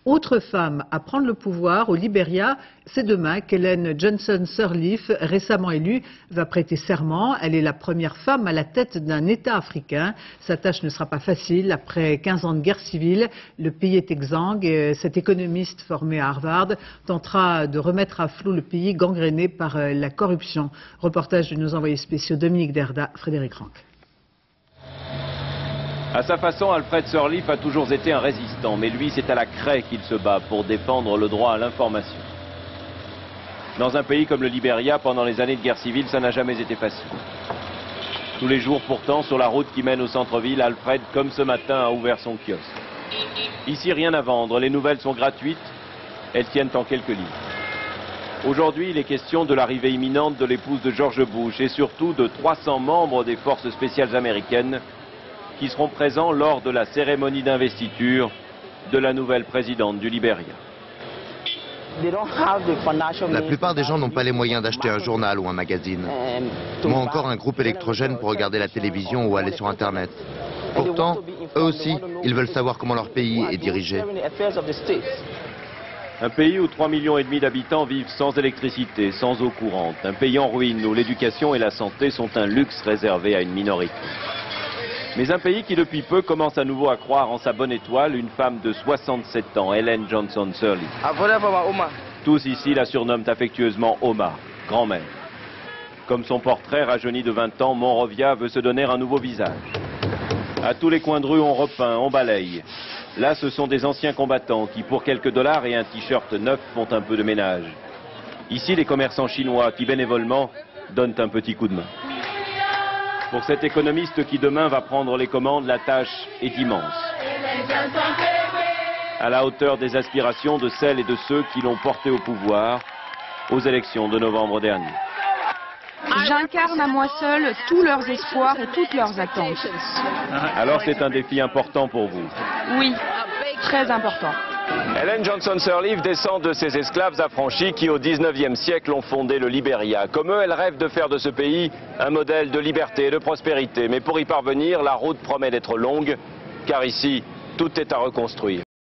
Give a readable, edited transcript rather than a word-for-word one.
Autre femme à prendre le pouvoir au Libéria, c'est demain qu'Ellen Johnson Sirleaf, récemment élue, va prêter serment. Elle est la première femme à la tête d'un État africain. Sa tâche ne sera pas facile. Après 15 ans de guerre civile, le pays est exsangue et cet économiste formé à Harvard tentera de remettre à flot le pays gangréné par la corruption. Reportage de nos envoyés spéciaux Dominique Derda, Frédéric Ranck. À sa façon, Alfred Sirleaf a toujours été un résistant, mais lui, c'est à la craie qu'il se bat pour défendre le droit à l'information. Dans un pays comme le Libéria, pendant les années de guerre civile, ça n'a jamais été facile. Tous les jours pourtant, sur la route qui mène au centre-ville, Alfred, comme ce matin, a ouvert son kiosque. Ici, rien à vendre, les nouvelles sont gratuites, elles tiennent en quelques lignes. Aujourd'hui, il est question de l'arrivée imminente de l'épouse de George Bush et surtout de 300 membres des forces spéciales américaines qui seront présents lors de la cérémonie d'investiture de la nouvelle présidente du Libéria. La plupart des gens n'ont pas les moyens d'acheter un journal ou un magazine, ou encore un groupe électrogène pour regarder la télévision ou aller sur Internet. Pourtant, eux aussi, ils veulent savoir comment leur pays est dirigé. Un pays où 3,5 millions d'habitants vivent sans électricité, sans eau courante. Un pays en ruine où l'éducation et la santé sont un luxe réservé à une minorité. Mais un pays qui depuis peu commence à nouveau à croire en sa bonne étoile, une femme de 67 ans, Ellen Johnson Sirleaf. Tous ici la surnomment affectueusement Oma, grand-mère. Comme son portrait rajeuni de 20 ans, Monrovia veut se donner un nouveau visage. À tous les coins de rue, on repeint, on balaye. Là, ce sont des anciens combattants qui, pour quelques dollars et un t-shirt neuf, font un peu de ménage. Ici, les commerçants chinois qui, bénévolement, donnent un petit coup de main. Pour cet économiste qui demain va prendre les commandes, la tâche est immense. À la hauteur des aspirations de celles et de ceux qui l'ont porté au pouvoir aux élections de novembre dernier. J'incarne à moi seul tous leurs espoirs et toutes leurs attentes. Alors c'est un défi important pour vous. Oui, très important. Ellen Johnson Sirleaf descend de ces esclaves affranchis qui au 19e siècle ont fondé le Libéria. Comme eux, elle rêve de faire de ce pays un modèle de liberté et de prospérité. Mais pour y parvenir, la route promet d'être longue, car ici, tout est à reconstruire.